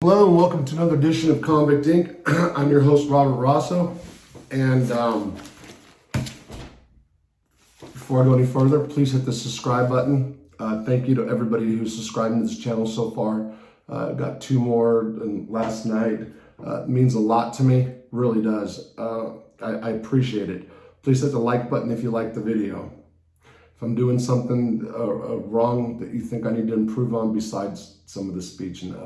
Hello and welcome to another edition of Convict Inc. I'm your host, Robert Rosso. And before I go any further, please hit the subscribe button. Thank you to everybody who's subscribing to this channel so far. Got 2 more last night. It means a lot to me, really does. I appreciate it. Please hit the like button if you like the video. If I'm doing something wrong that you think I need to improve on besides some of the speech, and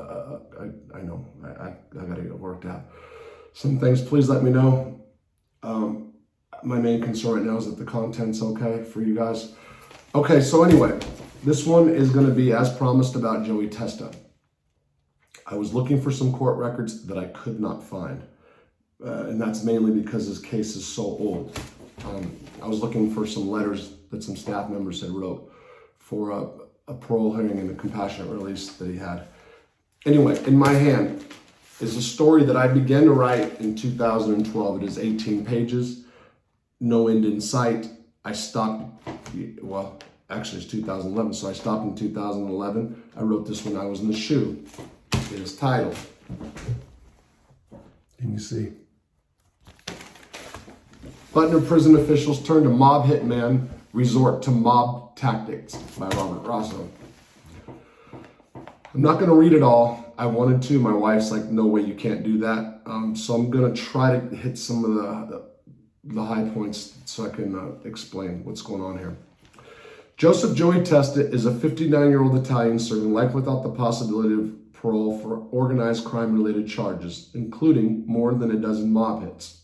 I know I gotta get it worked out. Some things, please let me know. My main concern right now is that the content's okay for you guys. Okay, so anyway, this one is gonna be as promised about Joey Testa. I was looking for some court records that I could not find. And that's mainly because his case is so old. I was looking for some letters that some staff members had wrote for a parole hearing and a compassionate release that he had. Anyway, in my hand is a story that I began to write in 2012. It is 18 pages, no end in sight. I stopped, well, actually it's 2011, so I stopped in 2011. I wrote this when I was in the SHU. It is titled, can you see? Butner prison officials turn to mob hitman, resort to mob tactics by Robert Rosso. I'm not going to read it all. I wanted to. My wife's like, no way, you can't do that. So I'm going to try to hit some of the high points so I can explain what's going on here. Joseph Joey Testa is a 59-year-old Italian serving life without the possibility of parole for organized crime-related charges, including more than a dozen mob hits.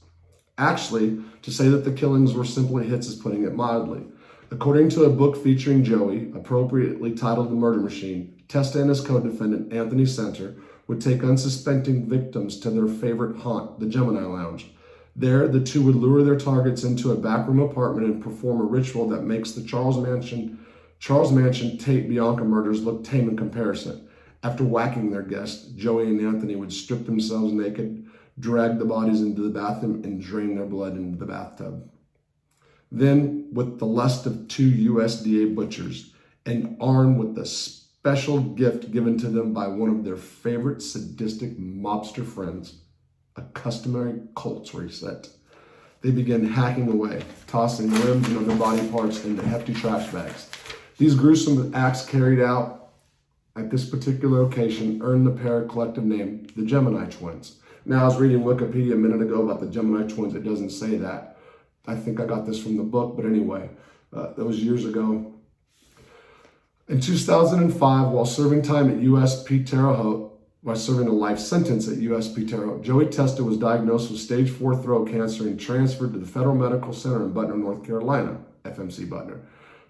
Actually, to say that the killings were simply hits is putting it mildly. According to a book featuring Joey, appropriately titled The Murder Machine, Testa and his co-defendant, Anthony Center, would take unsuspecting victims to their favorite haunt, the Gemini Lounge. There, the two would lure their targets into a backroom apartment and perform a ritual that makes the Charles Manson Tate Bianca murders look tame in comparison. After whacking their guests, Joey and Anthony would strip themselves naked, drag the bodies into the bathroom, and drain their blood into the bathtub. Then, with the lust of 2 USDA butchers, and armed with the special gift given to them by one of their favorite sadistic mobster friends, a customary Colts reset, they began hacking away, tossing limbs and other body parts into hefty trash bags. These gruesome acts carried out at this particular location earned the pair a collective name, the Gemini Twins. Now, I was reading Wikipedia a minute ago about the Gemini Twins. It doesn't say that. I think I got this from the book, but anyway, that was years ago. In 2005, while serving time at USP Terre Haute, while serving a life sentence at USP Terre Haute, Joey Testa was diagnosed with stage 4 throat cancer and transferred to the Federal Medical Center in Butner, North Carolina, FMC Butner.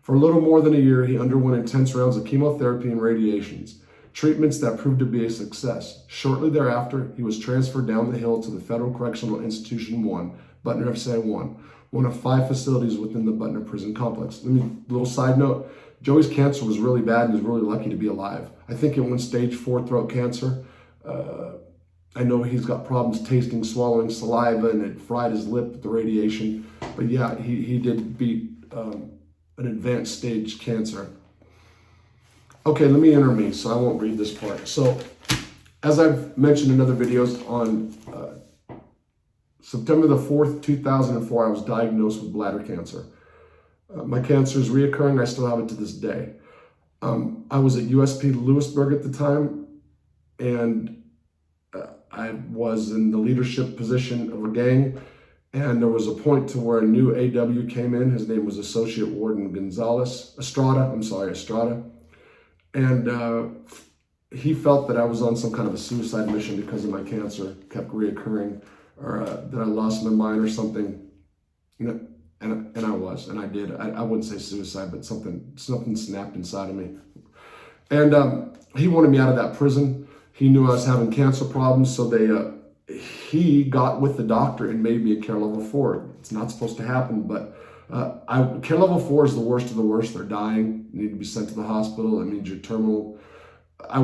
For a little more than a year, he underwent intense rounds of chemotherapy and radiations, treatments that proved to be a success. Shortly thereafter, he was transferred down the hill to the Federal Correctional Institution 1, Butner FCI 1, one of 5 facilities within the Butner prison complex. Little side note, Joey's cancer was really bad and he was really lucky to be alive. I think it went stage 4 throat cancer. I know he's got problems tasting, swallowing saliva, and it fried his lip with the radiation. But yeah, he did beat an advanced stage cancer. Okay, let me enter me, so I won't read this part. So, as I've mentioned in other videos, on September the 4th, 2004, I was diagnosed with bladder cancer. My cancer is reoccurring. I still have it to this day. I was at USP Lewisburg at the time, and I was in the leadership position of a gang, and there was a point to where a new AW came in. His name was Associate Warden Estrada. And he felt that I was on some kind of a suicide mission because of my cancer kept reoccurring, or that I lost my mind or something. And I was, and I did. I wouldn't say suicide, but something snapped inside of me. And he wanted me out of that prison. He knew I was having cancer problems, so he got with the doctor and made me a care level 4. It's not supposed to happen, but care level 4 is the worst of the worst. They're dying. You need to be sent to the hospital. It means you're terminal. I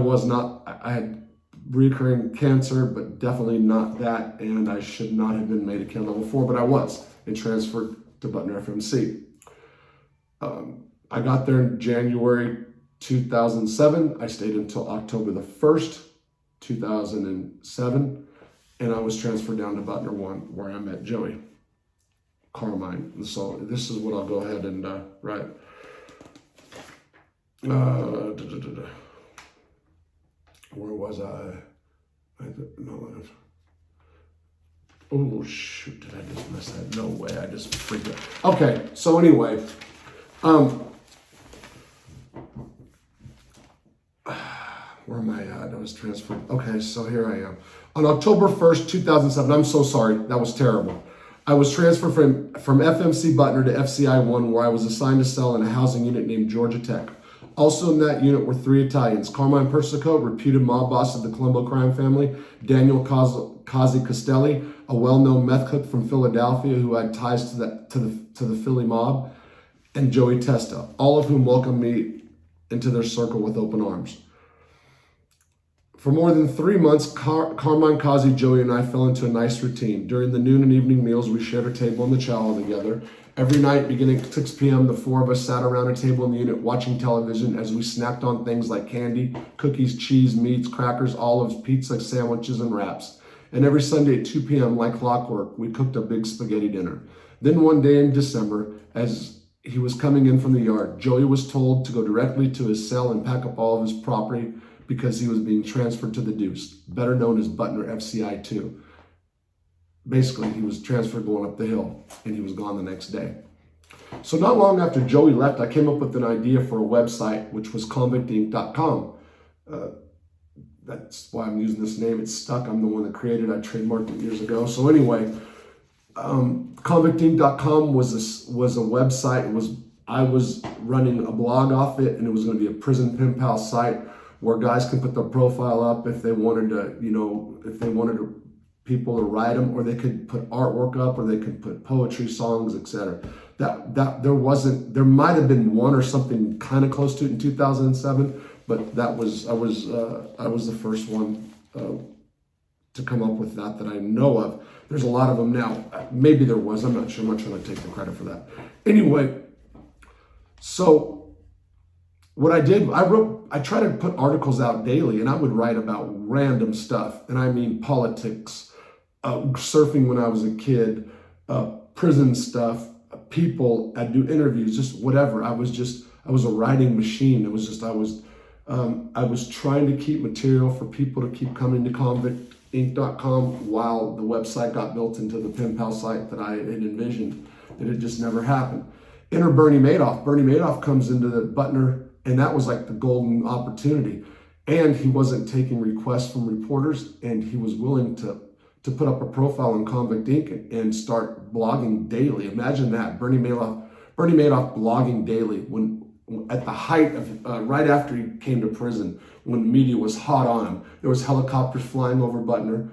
had recurring cancer, but definitely not that. And I should not have been made a care level 4, but I was, and transferred to Butner FMC. I got there in January 2007. I stayed until October the 1st, 2007, and I was transferred down to Butner 1, where I met Joey Carmine. And so this is what I'll go ahead and write. Where was I? No. Oh shoot! Did I just miss that? No way! I just freaked out. Okay, so anyway, where am I at? I was transferred. Okay, so here I am. On October 1st, 2007, I'm so sorry, that was terrible. I was transferred from FMC Butner to FCI 1, where I was assigned to cell in a housing unit named Georgia Tech. Also in that unit were 3 Italians: Carmine Persico, reputed mob boss of the Colombo crime family; Daniel Casi Castelli, a well-known meth cook from Philadelphia who had ties to the Philly mob; and Joey Testa, all of whom welcomed me into their circle with open arms. For more than 3 months, Carmine, Casi, Joey, and I fell into a nice routine. During the noon and evening meals, we shared a table in the chow together. Every night, beginning at 6 p.m., the 4 of us sat around a table in the unit watching television as we snacked on things like candy, cookies, cheese, meats, crackers, olives, pizza, sandwiches, and wraps. And every Sunday at 2 p.m., like clockwork, we cooked a big spaghetti dinner. Then one day in December, as he was coming in from the yard, Joey was told to go directly to his cell and pack up all of his property because he was being transferred to the Deuce, better known as Butner FCI 2. Basically, he was transferred going up the hill, and he was gone the next day. So not long after Joey left, I came up with an idea for a website, which was convictinc.com. That's why I'm using this name. It's stuck. I'm the one that created it. I trademarked it years ago. So anyway, convictinc.com was a website. I was running a blog off it, and it was going to be a prison pen pal site where guys can put their profile up if they wanted to, people to write them, or they could put artwork up, or they could put poetry, songs, etc. There might have been one or something kind of close to it in 2007, but I was the first one to come up with that I know of. There's a lot of them now. Maybe there was. I'm not sure. I'm not trying to take the credit for that. Anyway, so what I did, I tried to put articles out daily, and I would write about random stuff, and I mean politics, surfing when I was a kid, prison stuff, people. I'd do interviews, just whatever. I was a writing machine. I was trying to keep material for people to keep coming to convictinc.com while the website got built into the pen pal site that I had envisioned. And it just never happened. Enter Bernie Madoff. Bernie Madoff comes into the Butner, and that was like the golden opportunity. And he wasn't taking requests from reporters, and he was willing to put up a profile on Convict Inc. and start blogging daily. Imagine that, Bernie Madoff blogging daily when at the height of, right after he came to prison, when the media was hot on him. There was helicopters flying over Butner.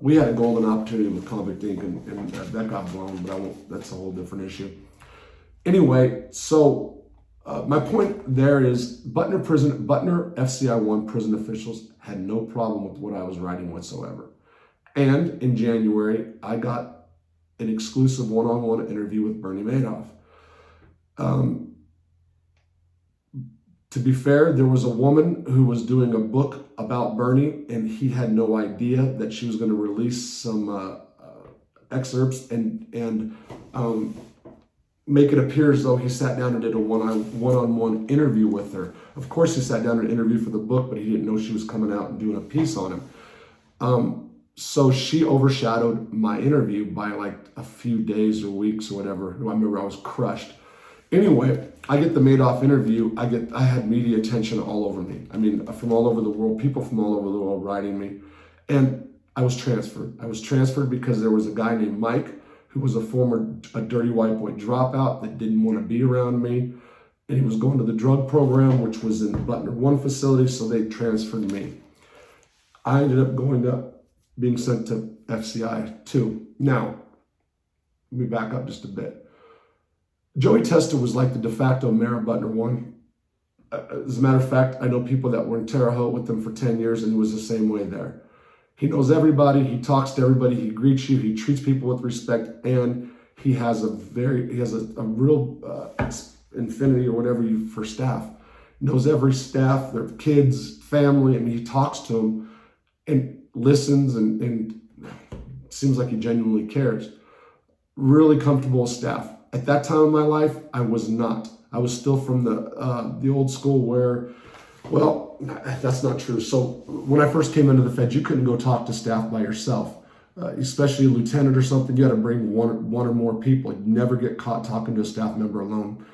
We had a golden opportunity with Convict Inc. and that got blown, but that's a whole different issue. Anyway, so my point there is Butner FCI 1 prison officials had no problem with what I was writing whatsoever. And in January, I got an exclusive one-on-one interview with Bernie Madoff. To be fair, there was a woman who was doing a book about Bernie, and he had no idea that she was going to release some excerpts and make it appear as though he sat down and did a one-on-one interview with her. Of course, he sat down and interviewed for the book, but he didn't know she was coming out and doing a piece on him. So she overshadowed my interview by like a few days or weeks or whatever. I remember I was crushed. Anyway, I get the Madoff interview. I had media attention all over me. I mean, from all over the world, people from all over the world writing me. And I was transferred. I was transferred because there was a guy named Mike who was a dirty white boy dropout that didn't want to be around me. And he was going to the drug program, which was in the Butner 1 facility, so they transferred me. I ended up being sent to FCI 2. Now, let me back up just a bit. Joey Testa was like the de facto mayor of Butner 1. As a matter of fact, I know people that were in Terre Haute with them for 10 years, and he was the same way there. He knows everybody, he talks to everybody, he greets you, he treats people with respect, and he has a real infinity or whatever for staff. Knows every staff, their kids, family. I mean, he talks to them, and listens and seems like he genuinely cares. Really comfortable with staff. At that time in my life, I was not. I was still from the old school where, well, that's not true. So when I first came into the Fed, you couldn't go talk to staff by yourself, especially a lieutenant or something. You had to bring one or more people. You'd never get caught talking to a staff member alone.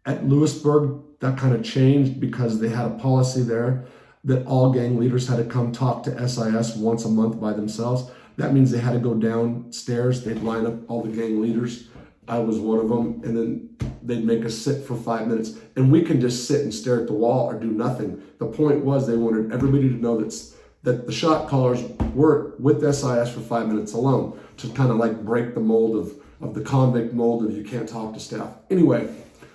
At Lewisburg, that kind of changed because they had a policy there that all gang leaders had to come talk to SIS once a month by themselves. That means they had to go downstairs. They'd line up all the gang leaders. I was one of them. And then they'd make us sit for 5 minutes. And we can just sit and stare at the wall or do nothing. The point was they wanted everybody to know that the shot callers were with SIS for 5 minutes alone to kind of like break the mold of the convict mold of you can't talk to staff. Anyway,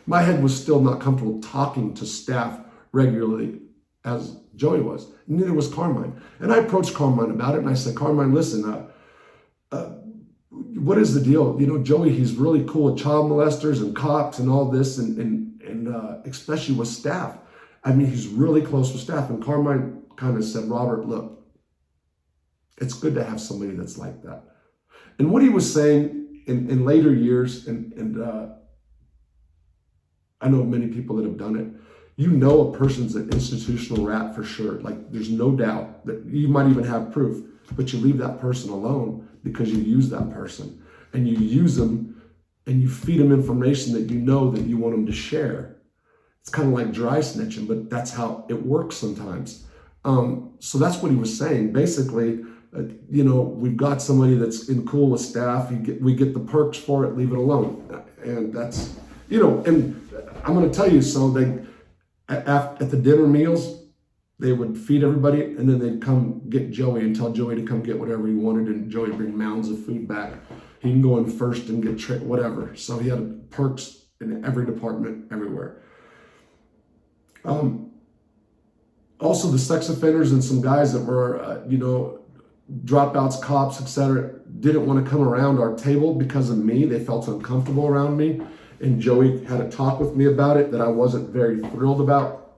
my head was still not comfortable talking to staff regularly as Joey was. Neither was Carmine. And I approached Carmine about it and I said, Carmine, listen, what is the deal? You know, Joey, he's really cool with child molesters and cops and all this and especially with staff. I mean, he's really close with staff. And Carmine kind of said, Robert, look, it's good to have somebody that's like that. And what he was saying in later years, and I know many people that have done it, you know a person's an institutional rat for sure. Like there's no doubt that you might even have proof, but you leave that person alone because you use that person and you use them and you feed them information that you know that you want them to share. It's kind of like dry snitching, but that's how it works sometimes. So that's what he was saying. Basically, you know, we've got somebody that's in cool with staff. We get the perks for it, leave it alone. And that's, you know, and I'm going to tell you, so they, at the dinner meals, they would feed everybody and then they'd come get Joey and tell Joey to come get whatever he wanted, and Joey would bring mounds of food back. He can go in first and get whatever. So he had perks in every department, everywhere. Also, the sex offenders and some guys that were, you know, dropouts, cops, etc., didn't want to come around our table because of me. They felt uncomfortable around me. And Joey had a talk with me about it that I wasn't very thrilled about.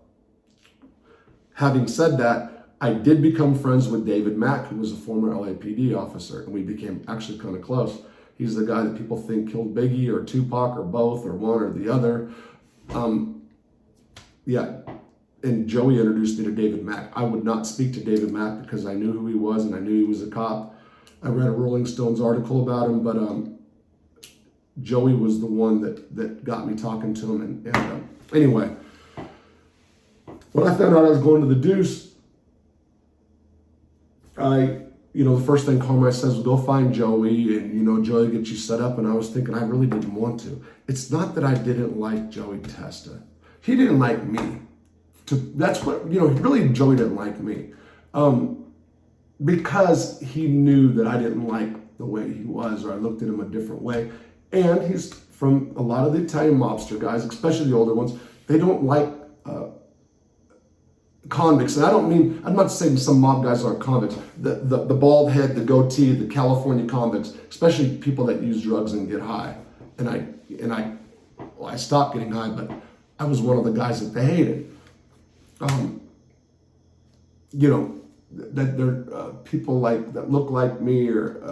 Having said that, I did become friends with David Mack, who was a former LAPD officer, and we became actually kind of close. He's the guy that people think killed Biggie or Tupac or both or one or the other. Yeah, and Joey introduced me to David Mack. I would not speak to David Mack because I knew who he was and I knew he was a cop. I read a Rolling Stones article about him, but Joey was the one that got me talking to him. And anyway, when I found out I was going to the Deuce, the first thing Carmine says was go find Joey and, Joey get you set up. And I was thinking I really didn't want to. It's not that I didn't like Joey Testa. He didn't like me. That's what, really Joey didn't like me. Because he knew that I didn't like the way he was, or I looked at him a different way. And he's from a lot of the Italian mobster guys, especially the older ones. They don't like convicts. And I'm not saying some mob guys aren't convicts. The bald head, the goatee, the California convicts, especially people that use drugs and get high. And I stopped getting high, but I was one of the guys that they hated. That they're people that look like me, or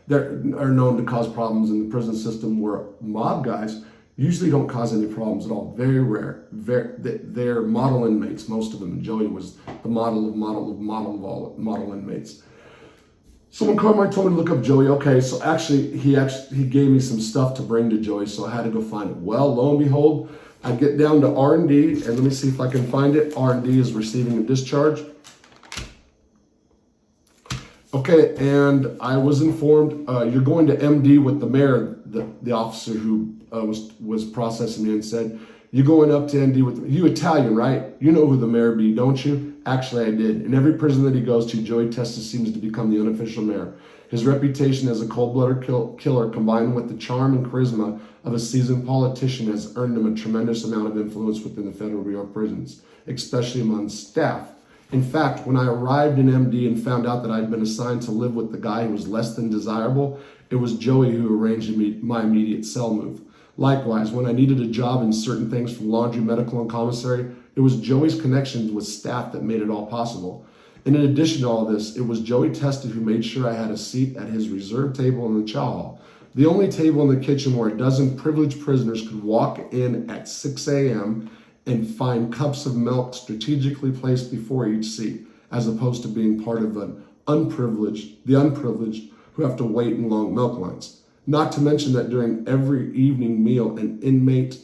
are known to cause problems in the prison system, where mob guys usually don't cause any problems at all. Very rare. They're model inmates, most of them. And Joey was the model of model inmates. So when Carmine told me to look up Joey, okay, so he gave me some stuff to bring to Joey, so I had to go find it. Well, lo and behold, I get down to R&D, and let me see if I can find it. R&D is receiving a discharge. Okay, and I was informed you're going to MD with the mayor, the officer who was processing me, and said, you're going up to MD with you Italian, right? You know who the mayor be, don't you? Actually, I did. In every prison that he goes to, Joey Testa seems to become the unofficial mayor. His reputation as a cold-blooded killer, combined with the charm and charisma of a seasoned politician, has earned him a tremendous amount of influence within the Federal Bureau of Prisons, especially among staff. In fact, when I arrived in MD and found out that I'd been assigned to live with the guy who was less than desirable, it was Joey who arranged my immediate cell move. Likewise, when I needed a job in certain things from laundry, medical, and commissary, it was Joey's connections with staff that made it all possible. And in addition to all this, it was Joey Testa who made sure I had a seat at his reserved table in the chow hall, the only table in the kitchen where a dozen privileged prisoners could walk in at 6 a.m. and find cups of milk strategically placed before each seat, as opposed to being part of the unprivileged who have to wait in long milk lines. Not to mention that during every evening meal, an inmate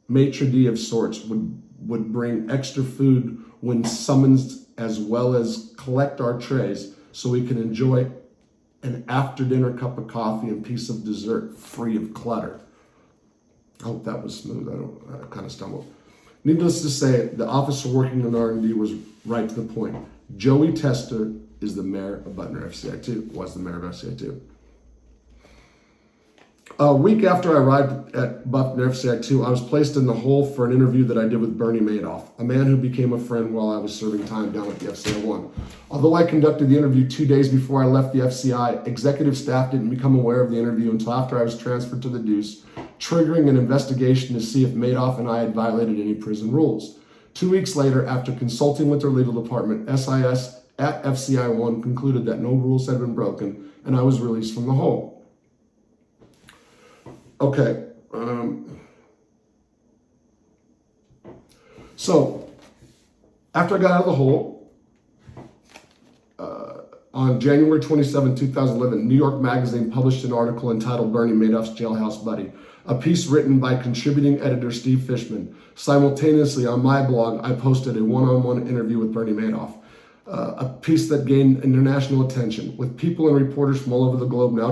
maitre d' of sorts would bring extra food when summoned, as well as collect our trays so we can enjoy an after-dinner cup of coffee and piece of dessert free of clutter. I hope that was smooth. I kind of stumbled. Needless to say, the officer working in R&D was right to the point. Joey Testa is the mayor of Butner FCI2, was the mayor of FCI2. A week after I arrived at Butner FCI2, I was placed in the hole for an interview that I did with Bernie Madoff, a man who became a friend while I was serving time down at the FCI1. Although I conducted the interview 2 days before I left the FCI, executive staff didn't become aware of the interview until after I was transferred to the Deuce, triggering an investigation to see if Madoff and I had violated any prison rules. 2 weeks later, after consulting with their legal department, SIS at FCI1 concluded that no rules had been broken, and I was released from the hole. Okay, so after I got out of the hole, on January 27, 2011, New York Magazine published an article entitled Bernie Madoff's Jailhouse Buddy, a piece written by contributing editor Steve Fishman. Simultaneously, on my blog, I posted a one-on-one interview with Bernie Madoff, a piece that gained international attention, with people and reporters from all over the globe now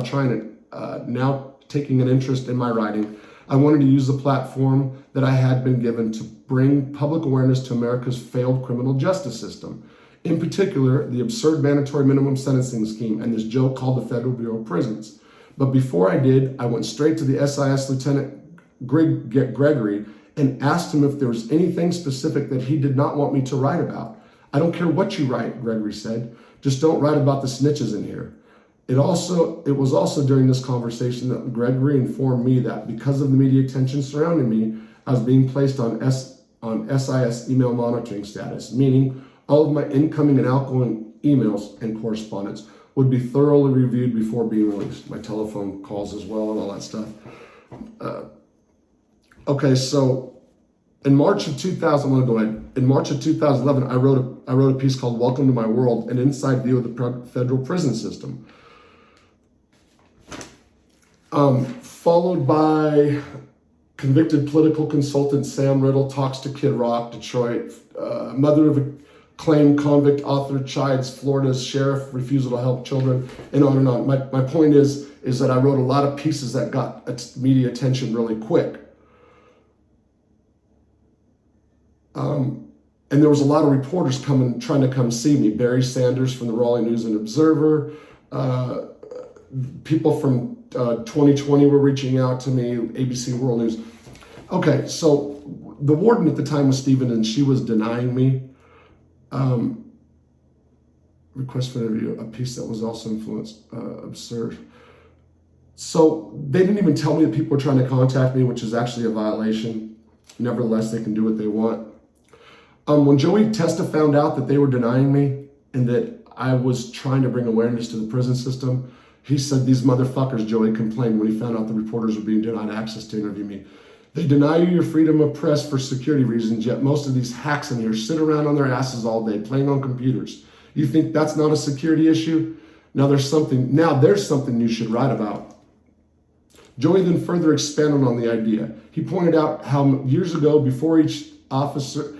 taking an interest in my writing. I wanted to use the platform that I had been given to bring public awareness to America's failed criminal justice system. In particular, the absurd mandatory minimum sentencing scheme and this joke called the Federal Bureau of Prisons. But before I did, I went straight to the SIS Lieutenant Gregory and asked him if there was anything specific that he did not want me to write about. I don't care what you write, Gregory said. Just don't write about the snitches in here. It was also during this conversation that Gregory informed me that because of the media attention surrounding me, I was being placed on SIS email monitoring status, meaning all of my incoming and outgoing emails and correspondence would be thoroughly reviewed before being released. My telephone calls as well and all that stuff. Okay, so in March of 2011, I wrote a piece called "Welcome to My World: An Inside View of the Federal Prison System," followed by convicted political consultant Sam Riddle talks to Kid Rock, Detroit, mother of a claimed convict author chides Florida's sheriff refusal to help children, and on and on. My point is that I wrote a lot of pieces that got media attention really quick. And there was a lot of reporters trying to come see me. Barry Sanders from the Raleigh News and Observer, people from 2020 were reaching out to me, ABC World News. Okay, so the warden at the time was Stephen, and she was denying me request for interview, a piece that was also absurd. So they didn't even tell me that people were trying to contact me, which is actually a violation. Nevertheless, they can do what they want. When Joey Testa found out that they were denying me and that I was trying to bring awareness to the prison system, he said, "These motherfuckers," Joey complained when he found out the reporters were being denied access to interview me. "They deny you your freedom of press for security reasons, yet most of these hacks in here sit around on their asses all day playing on computers. You think that's not a security issue? Now there's something you should write about." Joey then further expanded on the idea. He pointed out how years ago, before each officer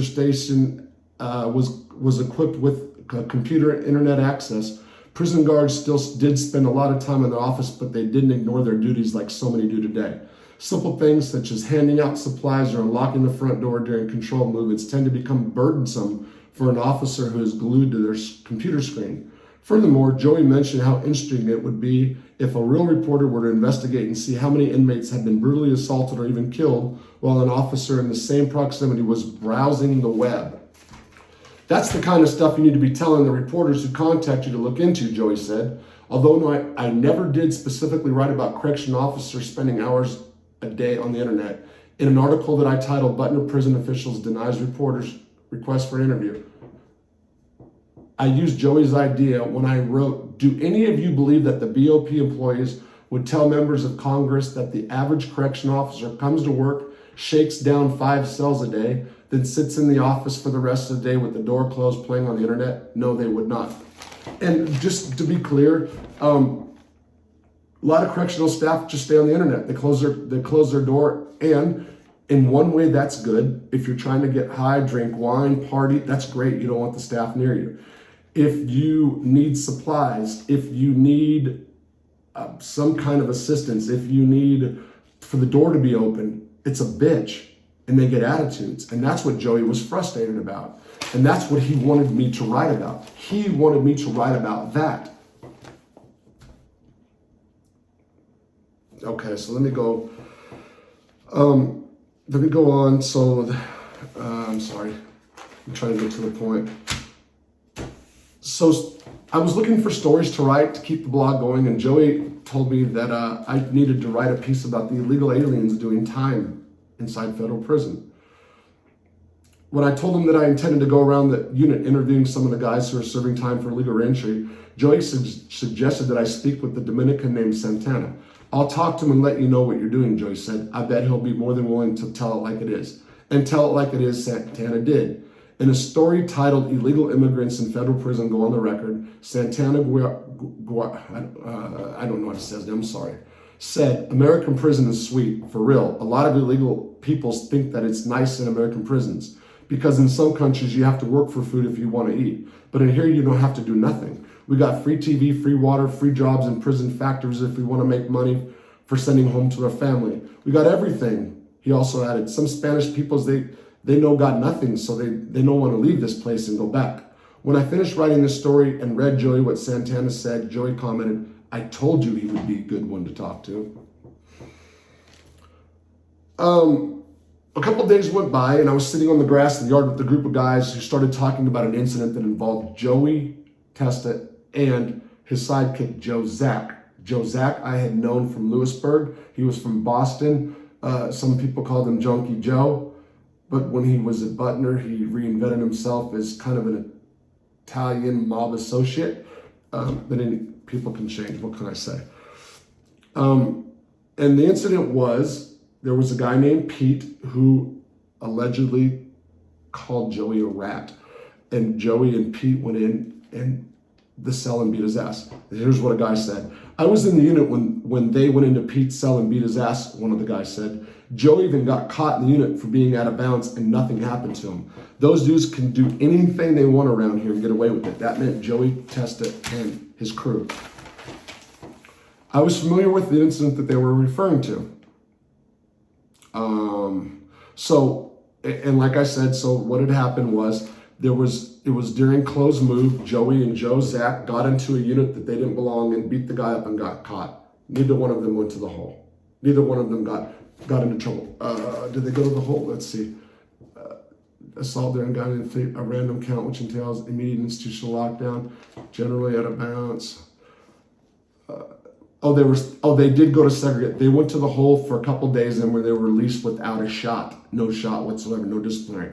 station was equipped with computer and internet access, prison guards still did spend a lot of time in the office, but they didn't ignore their duties like so many do today. Simple things such as handing out supplies or unlocking the front door during control movements tend to become burdensome for an officer who is glued to their computer screen. Furthermore, Joey mentioned how interesting it would be if a real reporter were to investigate and see how many inmates had been brutally assaulted or even killed while an officer in the same proximity was browsing the web. "That's the kind of stuff you need to be telling the reporters who contact you to look into," Joey said. Although I never did specifically write about correctional officers spending hours a day on the internet, in an article that I titled "Butner Prison Officials Denies Reporters Request for an Interview," I used Joey's idea when I wrote, do any of you believe that the BOP employees would tell members of Congress that the average correction officer comes to work, shakes down 5 cells a day, then sits in the office for the rest of the day with the door closed playing on the internet? No, they would not. And just to be clear, a lot of correctional staff just stay on the internet. They close their door, and in one way that's good. If you're trying to get high, drink wine, party, that's great. You don't want the staff near you. If you need supplies, if you need some kind of assistance, if you need for the door to be open, it's a bitch, and they get attitudes. And that's what Joey was frustrated about. And that's what he wanted me to write about. He wanted me to write about that. Okay, so let me go on. So, I'm sorry, I'm trying to get to the point. So I was looking for stories to write to keep the blog going, and Joey told me that I needed to write a piece about the illegal aliens doing time inside federal prison. When I told him that I intended to go around the unit interviewing some of the guys who are serving time for illegal reentry, Joey suggested that I speak with the Dominican named Santana. I'll talk to him and let you know what you're doing, Joey said. I bet he'll be more than willing to tell it like it is. And tell it like it is, Santana did. In a story titled Illegal Immigrants in Federal Prison Go on the Record, Santana, I don't know what it says, I'm sorry, said, American prison is sweet, for real. A lot of illegal people think that it's nice in American prisons because in some countries you have to work for food if you want to eat. But in here you don't have to do nothing. We got free TV, free water, free jobs in prison factories if we want to make money for sending home to their family. We got everything. He also added, some Spanish peoples, they know got nothing, so they don't want to leave this place and go back. When I finished writing this story and read Joey what Santana said, Joey commented, I told you he would be a good one to talk to. A couple of days went by and I was sitting on the grass in the yard with a group of guys who started talking about an incident that involved Joey, Testa, and his sidekick, Joe Zack. Joe Zack I had known from Lewisburg. He was from Boston. Some people called him Junkie Joe. But when he was at Butner, he reinvented himself as kind of an Italian mob associate. But people can change, what can I say? And the incident was, there was a guy named Pete who allegedly called Joey a rat. And Joey and Pete went in the cell and beat his ass. Here's what a guy said. I was in the unit when they went into Pete's cell and beat his ass, one of the guys said. Joe even got caught in the unit for being out of bounds and nothing happened to him. Those dudes can do anything they want around here and get away with it. That meant Joey, Testa, and his crew. I was familiar with the incident that they were referring to. And like I said, so what had happened was, it was during closed move, Joey and Joe Zack got into a unit that they didn't belong in, beat the guy up and got caught. Neither one of them went to the hole. Neither one of them got into trouble. Did they go to the hole? Let's see. Assault there and got into a random count, which entails immediate institutional lockdown, generally out of bounds. They did go to segregate. They went to the hole for a couple days and where they were released without a shot. No shot whatsoever, no disciplinary.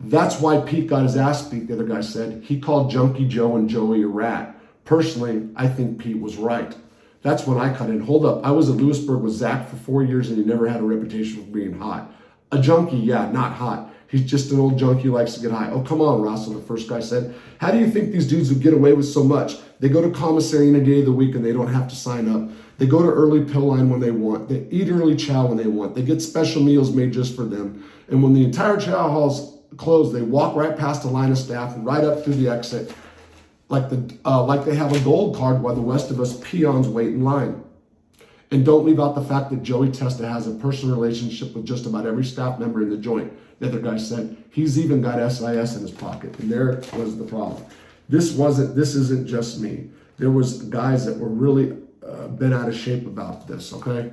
That's why Pete got his ass beat, the other guy said. He called Junkie Joe and Joey a rat. Personally, I think Pete was right. That's when I cut in. Hold up, I was at Lewisburg with Zach for 4 years and he never had a reputation for being hot. A junkie, yeah, not hot. He's just an old junkie who likes to get high. Oh, come on, Russell, the first guy said. How do you think these dudes would get away with so much? They go to commissary any day of the week and they don't have to sign up. They go to early pill line when they want. They eat early chow when they want. They get special meals made just for them. And when the entire chow hall's closed, they walk right past the line of staff and right up through the exit like they have a gold card while the rest of us peons wait in line. And don't leave out the fact that Joey Testa has a personal relationship with just about every staff member in the joint. The other guy said he's even got SIS in his pocket. And there was the problem. This isn't just me. There was guys that were really bent out of shape about this, okay?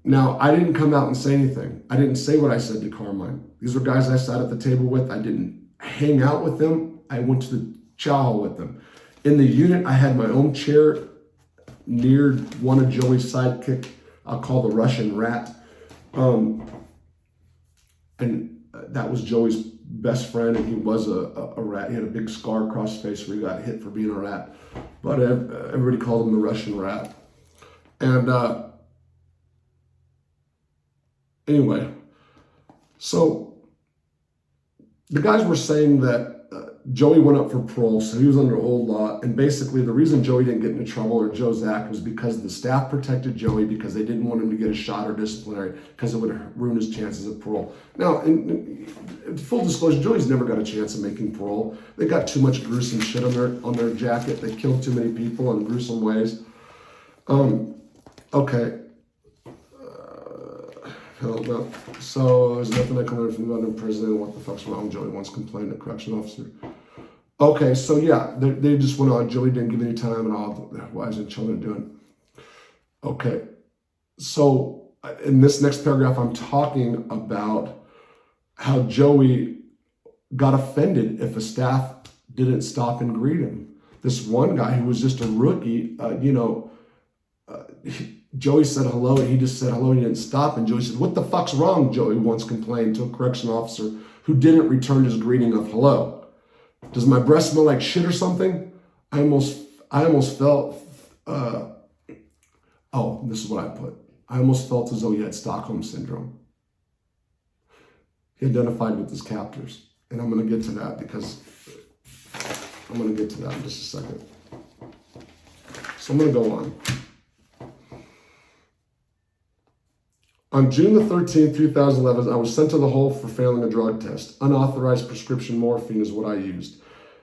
Now, I didn't come out and say anything. I didn't say what I said to Carmine. These were guys I sat at the table with. I didn't hang out with them. I went to the chow hall with them. In the unit, I had my own chair near one of Joey's sidekick, I'll call the Russian rat. And that was Joey's best friend, and he was a rat. He had a big scar across his face where he got hit for being a rat. But everybody called him the Russian rat. And anyway, so the guys were saying that Joey went up for parole, so he was under old law, and basically the reason Joey didn't get into trouble, or Joe's act, was because the staff protected Joey because they didn't want him to get a shot or disciplinary because it would ruin his chances of parole. Now, in full disclosure, Joey's never got a chance of making parole. They got too much gruesome shit on their jacket. They killed too many people in gruesome ways. Okay. Held up. So there's nothing I can learn from London prison. What the fuck's wrong? Joey once complained to correction officer. Okay, so yeah, they just went on. Joey didn't give any time and all the wives and children doing. Okay, so in this next paragraph, I'm talking about how Joey got offended if a staff didn't stop and greet him. This one guy who was just a rookie, Joey said hello, and he just said hello, and he didn't stop. And Joey said, "What the fuck's wrong?" Joey once complained to a correction officer who didn't return his greeting of hello. Does my breath smell like shit or something? I almost felt, this is what I put. I almost felt as though he had Stockholm Syndrome. He identified with his captors. And I'm going to get to that because I'm going to get to that in just a second. So I'm going to go on. On June the 13th, 2011, I was sent to the hole for failing a drug test. Unauthorized prescription morphine is what I used.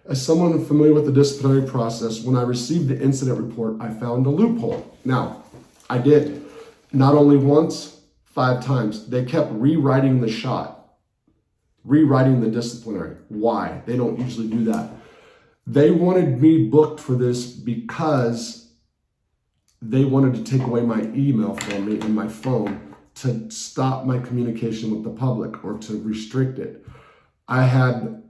As someone familiar with the disciplinary process, when I received the incident report, I found a loophole. Now, I did. Not only once, 5 times. They kept rewriting the shot, rewriting the disciplinary. Why? They don't usually do that. They wanted me booked for this because they wanted to take away my email from me and my phone to stop my communication with the public or to restrict it. I had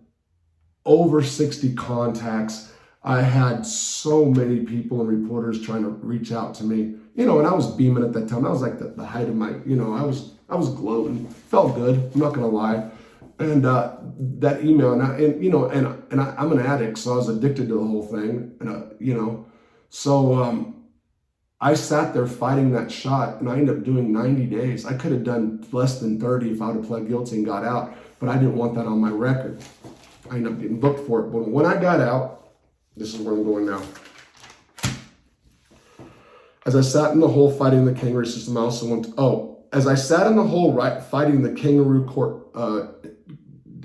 over 60 contacts. I had so many people and reporters trying to reach out to me, and I was beaming at that time. I was like the height of my, I was gloating, felt good. I'm not gonna lie. And that email, and I'm an addict, so I was addicted to the whole thing, so I sat there fighting that shot, and I ended up doing 90 days. I could have done less than 30 if I would have pled guilty and got out, but I didn't want that on my record. I ended up getting booked for it. But when I got out, this is where I'm going now. As I sat in the hole fighting the kangaroo system, I also went, as I sat in the hole fighting the kangaroo court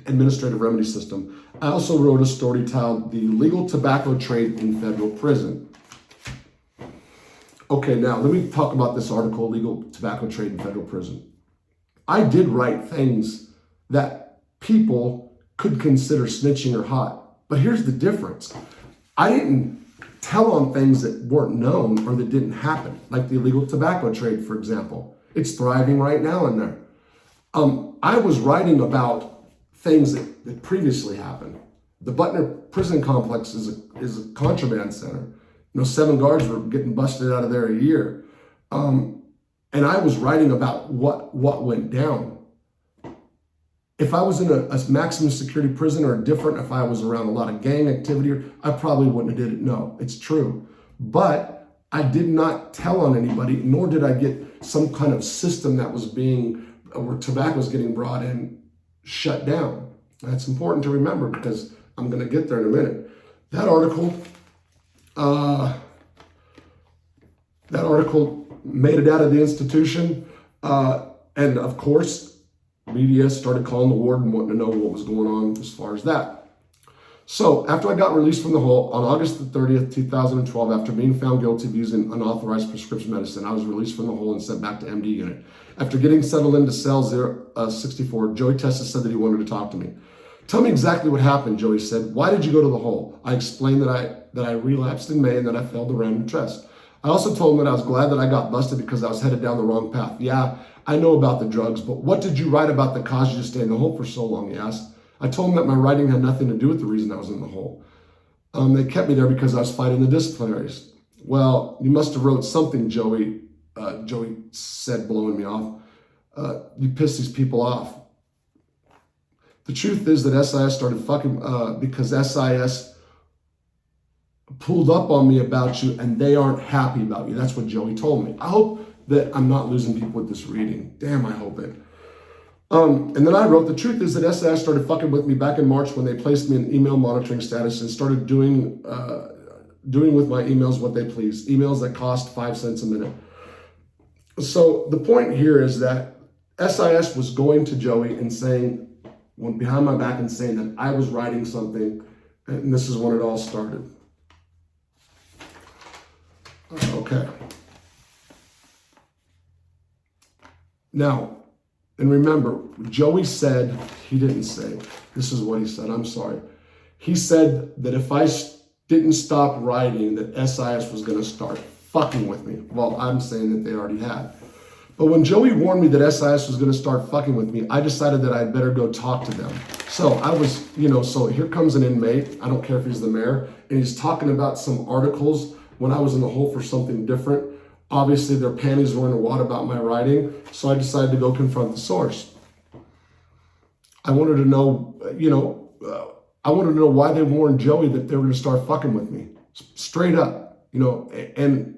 administrative remedy system, I also wrote a story titled The Legal Tobacco Trade in Federal Prison. Okay, now let me talk about this article, Legal Tobacco Trade in Federal Prison. I did write things that people could consider snitching or hot, but here's the difference. I didn't tell on things that weren't known or that didn't happen, like the illegal tobacco trade, for example. It's thriving right now in there. I was writing about things that previously happened. The Butner prison complex is a contraband center. 7 guards were getting busted out of there a year. And I was writing about what went down. If I was in a maximum security prison or different, if I was around a lot of gang activity, I probably wouldn't have did it. No, it's true. But I did not tell on anybody, nor did I get some kind of system that was where tobacco was getting brought in, shut down. That's important to remember because I'm going to get there in a minute. That article made it out of the institution, and of course, media started calling the warden, wanting to know what was going on as far as that. So after I got released from the hole on August the 30th, 2012, after being found guilty of using unauthorized prescription medicine, I was released from the hole and sent back to MD unit. After getting settled into cell 064, Joey Testa said that he wanted to talk to me. "Tell me exactly what happened," Joey said. "Why did you go to the hole?" I explained that I relapsed in May and that I failed the random test. I also told him that I was glad that I got busted because I was headed down the wrong path. "Yeah, I know about the drugs, but what did you write about that caused you to stay in the hole for so long?" he asked. I told him that my writing had nothing to do with the reason I was in the hole. They kept me there because I was fighting the disciplinaries. "Well, you must have wrote something," Joey said, blowing me off. "You pissed these people off." The truth is that SIS started fucking because SIS pulled up on me about you and they aren't happy about you. That's what Joey told me. I hope that I'm not losing people with this reading. Damn, I hope it. And then I wrote, the truth is that SIS started fucking with me back in March when they placed me in email monitoring status and started doing with my emails what they please. Emails that cost 5 cents a minute. So the point here is that SIS was going to Joey and saying, went behind my back and saying that I was writing something, and this is when it all started. Okay. Now, and remember, Joey said, he didn't say, this is what he said, I'm sorry. He said that if I didn't stop writing, that SIS was going to start fucking with me. Well, I'm saying that they already had. But when Joey warned me that SIS was going to start fucking with me, I decided that I'd better go talk to them. So I was, so here comes an inmate, I don't care if he's the mayor, and he's talking about some articles when I was in the hole for something different. Obviously, their panties were in the water about my writing, so I decided to go confront the source. I wanted to know, why they warned Joey that they were going to start fucking with me, straight up, and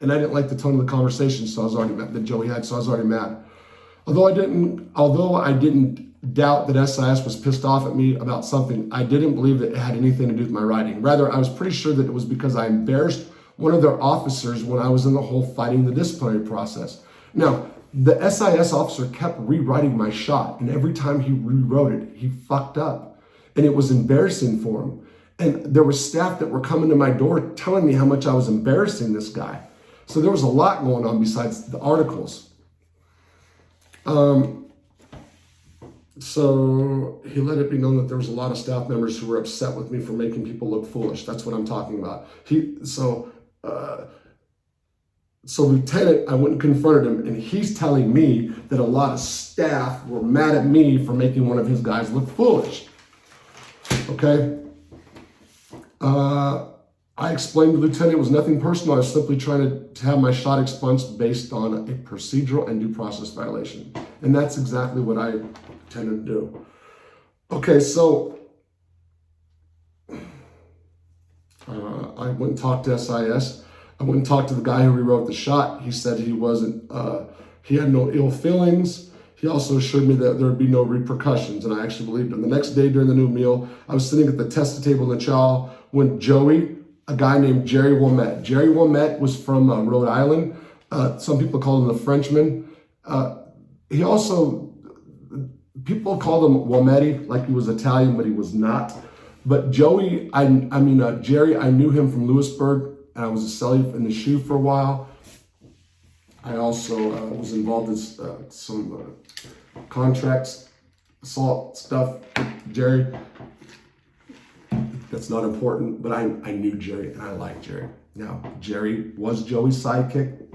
I didn't like the tone of the conversation, so I was already mad that Joey had, so I was already mad. Although I didn't doubt that SIS was pissed off at me about something, I didn't believe that it had anything to do with my writing. Rather, I was pretty sure that it was because I embarrassed one of their officers when I was in the hole fighting the disciplinary process. Now, the SIS officer kept rewriting my shot, and every time he rewrote it, he fucked up. And it was embarrassing for him. And there was staff that were coming to my door telling me how much I was embarrassing this guy. So there was a lot going on besides the articles. So he let it be known that there was a lot of staff members who were upset with me for making people look foolish. That's what I'm talking about. So Lieutenant, I went and confronted him, and he's telling me that a lot of staff were mad at me for making one of his guys look foolish. Okay? I explained to the Lieutenant it was nothing personal. I was simply trying to have my shot expunged based on a procedural and due process violation. And that's exactly what I intended to do. Okay, so I went and talked to SIS. I went and talked to the guy who rewrote the shot. He said he had no ill feelings. He also assured me that there would be no repercussions, and I actually believed him. The next day during the new meal, I was sitting at the Testa table in the chow when Joey, a guy named Jerry Womet. Jerry Womet was from Rhode Island. Some people call him the Frenchman. People called him Wometti, like he was Italian, but he was not. But Jerry, I knew him from Lewisburg, and I was a cellie in the shoe for a while. I also was involved in some contracts, assault stuff with Jerry. That's not important, but I knew Jerry and I liked Jerry. Now, Jerry was Joey's sidekick.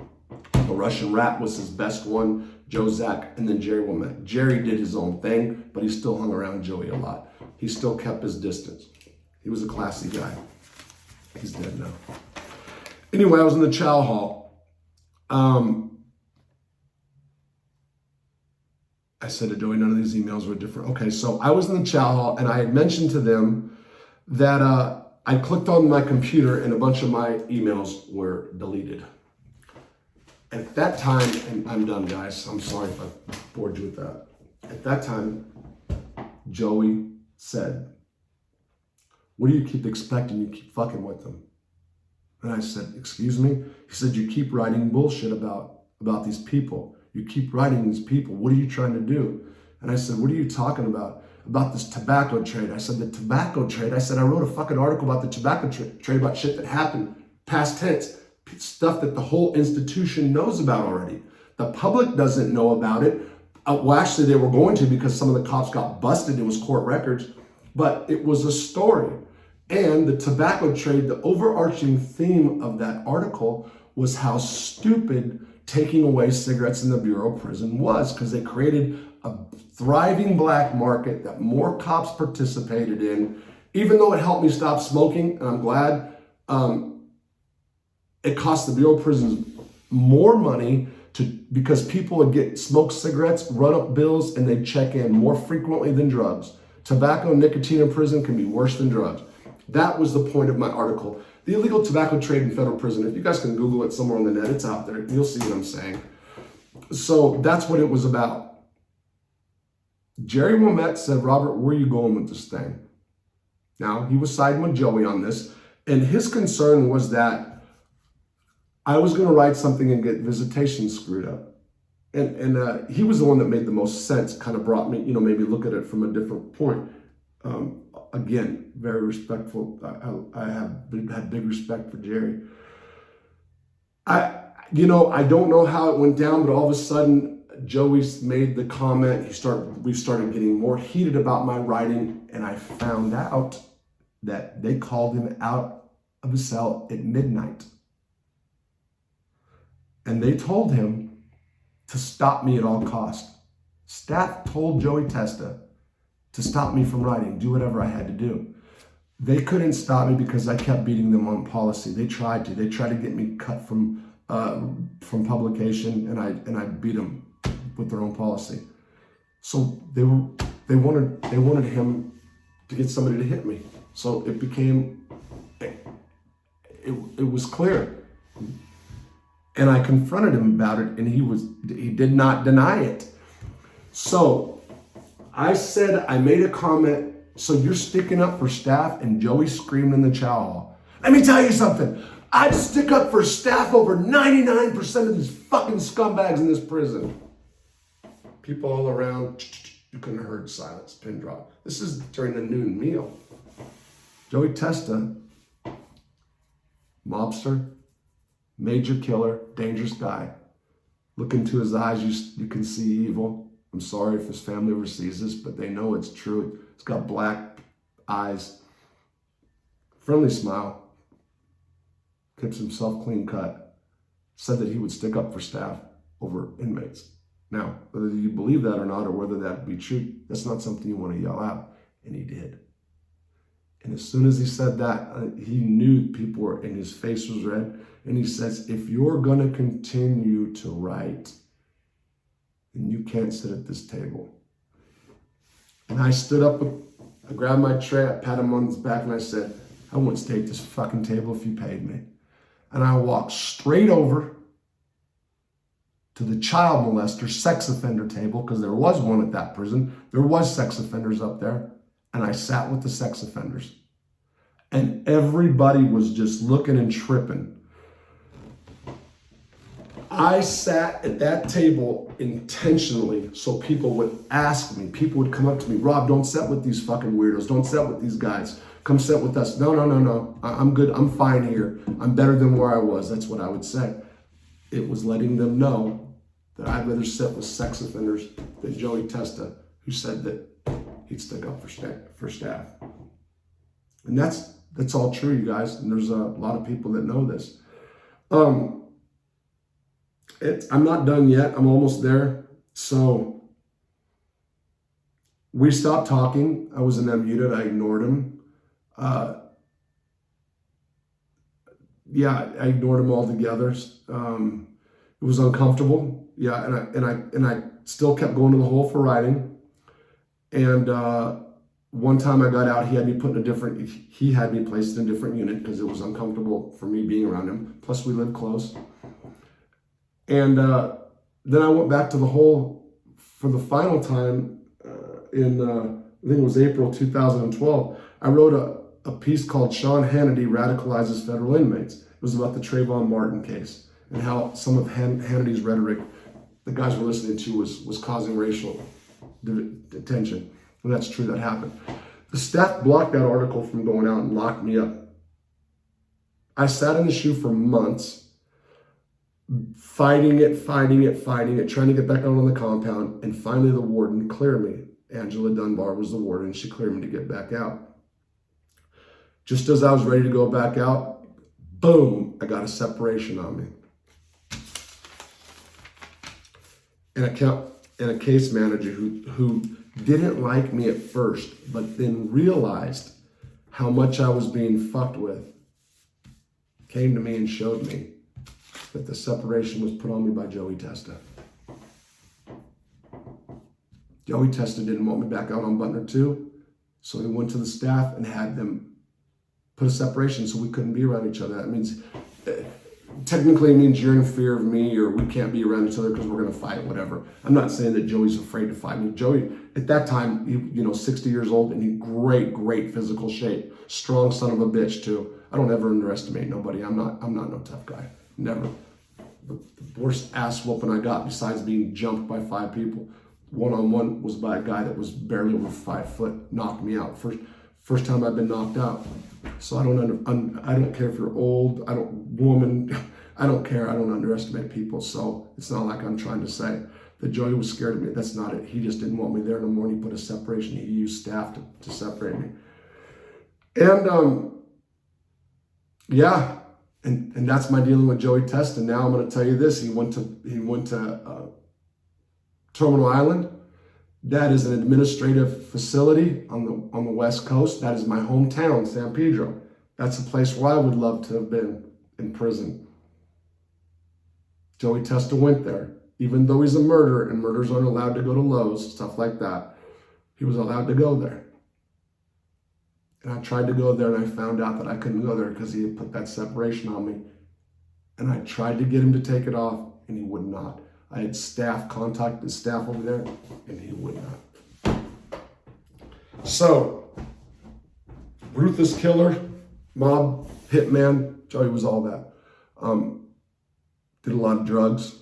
The Russian rat was his best one, Joe Zach, and then Jerry Womet. Jerry did his own thing, but he still hung around Joey a lot. He still kept his distance. He was a classy guy. He's dead now. Anyway, I was in the chow hall. I said to Joey, none of these emails were different. Okay, so I was in the chow hall, and I had mentioned to them that I clicked on my computer and a bunch of my emails were deleted. At that time, and I'm done, guys. I'm sorry if I bored you with that. At that time, Joey said, what do you keep expecting? You keep fucking with them. And I said, excuse me? He said, you keep writing bullshit about these people. You keep writing these people. What are you trying to do? And I said, what are you talking about? About this tobacco trade. I said, the tobacco trade? I said, I wrote a fucking article about the tobacco trade, about shit that happened, past tense, stuff that the whole institution knows about already. The public doesn't know about it. Well, actually, they were going to because some of the cops got busted. It was court records, but it was a story. And the tobacco trade, the overarching theme of that article was how stupid taking away cigarettes in the Bureau of Prison was, because they created a thriving black market that more cops participated in. Even though it helped me stop smoking, and I'm glad, it cost the Bureau of Prisons more money because people would smoke cigarettes, run up bills, and they'd check in more frequently than drugs. Tobacco, nicotine in prison can be worse than drugs. That was the point of my article. The illegal tobacco trade in federal prison. If you guys can Google it somewhere on the net, it's out there. You'll see what I'm saying. So that's what it was about. Jerry Wilmette said, Robert, where are you going with this thing? Now, he was siding with Joey on this, and his concern was that I was going to write something and get visitation screwed up. And he was the one that made the most sense, kind of brought me, maybe look at it from a different point. Again, very respectful. I had big respect for Jerry. I don't know how it went down, but all of a sudden, Joey made the comment. We started getting more heated about my writing, and I found out that they called him out of his cell at midnight. And they told him to stop me at all costs. Staff told Joey Testa to stop me from writing, do whatever I had to do. They couldn't stop me because I kept beating them on policy. They tried to get me cut from publication, and I beat them with their own policy. So they wanted him to get somebody to hit me. So it became, it was clear. And I confronted him about it, and he did not deny it. So I said, I made a comment, so you're sticking up for staff, and Joey screamed in the chow hall. Let me tell you something. I'd stick up for staff over 99% of these fucking scumbags in this prison. People all around, you couldn't have heard silence, pin drop. This is during the noon meal. Joey Testa, mobster, major killer, dangerous guy. Look into his eyes, you can see evil. I'm sorry if his family ever sees this, but they know it's true. He's got black eyes, friendly smile, keeps himself clean cut, said that he would stick up for staff over inmates. Now, whether you believe that or not, or whether that be true, that's not something you want to yell out, and he did. And as soon as he said that, he knew people were, and his face was red, and he says, if you're going to continue to write, then you can't sit at this table. And I stood up, I grabbed my tray, I patted him on his back, and I said, I wouldn't stay at this fucking table if you paid me. And I walked straight over to the child molester, sex offender table, because there was one at that prison. There was sex offenders up there. And I sat with the sex offenders. And everybody was just looking and tripping. I sat at that table intentionally so people would ask me. People would come up to me, Rob, don't sit with these fucking weirdos. Don't sit with these guys. Come sit with us. No. I'm good. I'm fine here. I'm better than where I was. That's what I would say. It was letting them know that I'd rather sit with sex offenders than Joey Testa, who said that he'd stick up for staff. And that's all true, you guys. And there's a lot of people that know this. I'm not done yet. I'm almost there. So we stopped talking. I was in that muted. I ignored him. I ignored him altogether. It was uncomfortable. Yeah, and I still kept going to the hole for writing. And one time I got out, he had me placed in a different unit because it was uncomfortable for me being around him. Plus we lived close. And then I went back to the hole for the final time in, I think it was April 2012. I wrote a piece called Sean Hannity Radicalizes Federal Inmates. It was about the Trayvon Martin case and how some of Hannity's rhetoric the guys were listening to was causing racial tension. And that's true, that happened. The staff blocked that article from going out and locked me up. I sat in the shoe for months, fighting it, trying to get back out on the compound, and finally the warden cleared me. Angela Dunbar was the warden. She cleared me to get back out. Just as I was ready to go back out, boom, I got a separation on me. And a case manager who didn't like me at first, but then realized how much I was being fucked with, came to me and showed me that the separation was put on me by Joey Testa. Joey Testa didn't want me back out on Butner 2. So he went to the staff and had them put a separation so we couldn't be around each other. That means, technically it means you're in fear of me, or we can't be around each other because we're going to fight, whatever. I'm not saying that Joey's afraid to fight me. Joey, at that time, 60 years old, and in great physical shape. Strong son of a bitch, too. I don't ever underestimate nobody. I'm not no tough guy. Never. The worst ass whooping I got, besides being jumped by 5 people, one-on-one, was by a guy that was barely over 5 foot, knocked me out. First time I've been knocked out. So I don't care if you're old, woman, I don't care. I don't underestimate people. So it's not like I'm trying to say that Joey was scared of me. That's not it. He just didn't want me there no more. And he put a separation. He used staff to separate me. And yeah, and that's my dealing with Joey Testa. Now I'm going to tell you this. He went to Terminal Island. That is an administrative facility on the West Coast. That is my hometown, San Pedro. That's a place where I would love to have been in prison. Joey Testa went there. Even though he's a murderer, and murderers aren't allowed to go to Lowe's, stuff like that, he was allowed to go there. And I tried to go there, and I found out that I couldn't go there because he had put that separation on me. And I tried to get him to take it off, and he would not. I had contacted staff over there, and he would not. So, ruthless killer, mob, hitman, Joey was all that. Did a lot of drugs.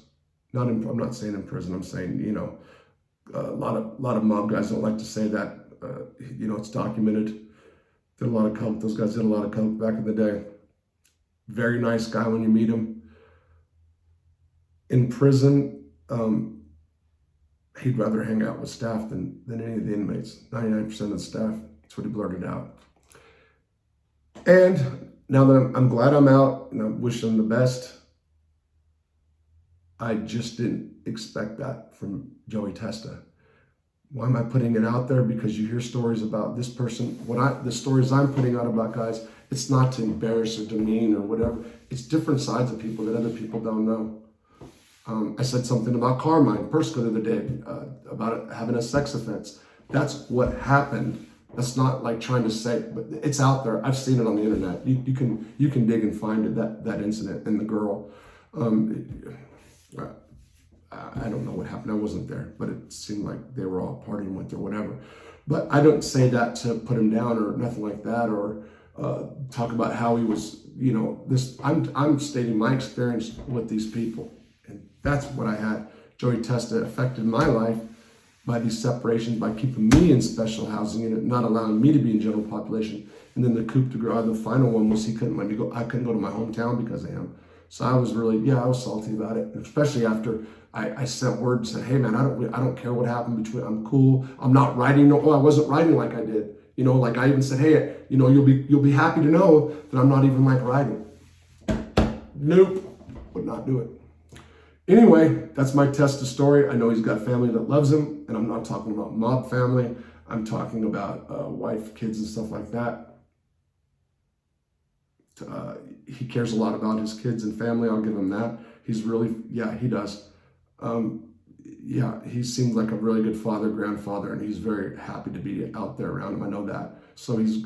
I'm not saying in prison. I'm saying, a lot of mob guys don't like to say that. It's documented. Did a lot of coke. Those guys did a lot of coke back in the day. Very nice guy when you meet him. In prison, he'd rather hang out with staff than any of the inmates. 99% of the staff. That's what he blurted out. And now that I'm glad I'm out, and I wish him the best, I just didn't expect that from Joey Testa. Why am I putting it out there? Because you hear stories about this person. The stories I'm putting out about guys, it's not to embarrass or demean or whatever. It's different sides of people that other people don't know. I said something about Carmine Persico the other day, about having a sex offense. That's what happened. That's not like trying to say, but it's out there. I've seen it on the internet. You can dig and find it, that incident and the girl. I don't know what happened. I wasn't there, but it seemed like they were all partying with her, whatever. But I don't say that to put him down or nothing like that, or talk about how he was, I'm stating my experience with these people. And that's what I had. Joey Testa affected my life by these separations, by keeping me in special housing and not allowing me to be in general population. And then the coup de grace, the final one, was he couldn't let me go. I couldn't go to my hometown because of him. So I was I was salty about it, especially after I sent word and said, hey man, I don't care what happened I'm cool. I'm not writing. I wasn't writing like I did. Like I even said, hey, you'll be happy to know that I'm not even like writing. Nope, would not do it. Anyway, that's my Testa story. I know he's got family that loves him, and I'm not talking about mob family. I'm talking about wife, kids, and stuff like that. He cares a lot about his kids and family. I'll give him that. He's really, he does. He seems like a really good father, grandfather, and he's very happy to be out there around him. I know that. So he's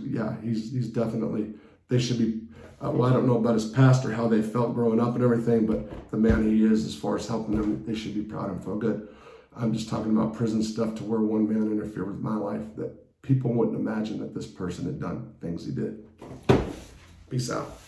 definitely, they should be, I don't know about his past or how they felt growing up and everything, but the man he is, as far as helping them, they should be proud and feel good. I'm just talking about prison stuff to where one man interfered with my life that people wouldn't imagine that this person had done things he did. Peace out.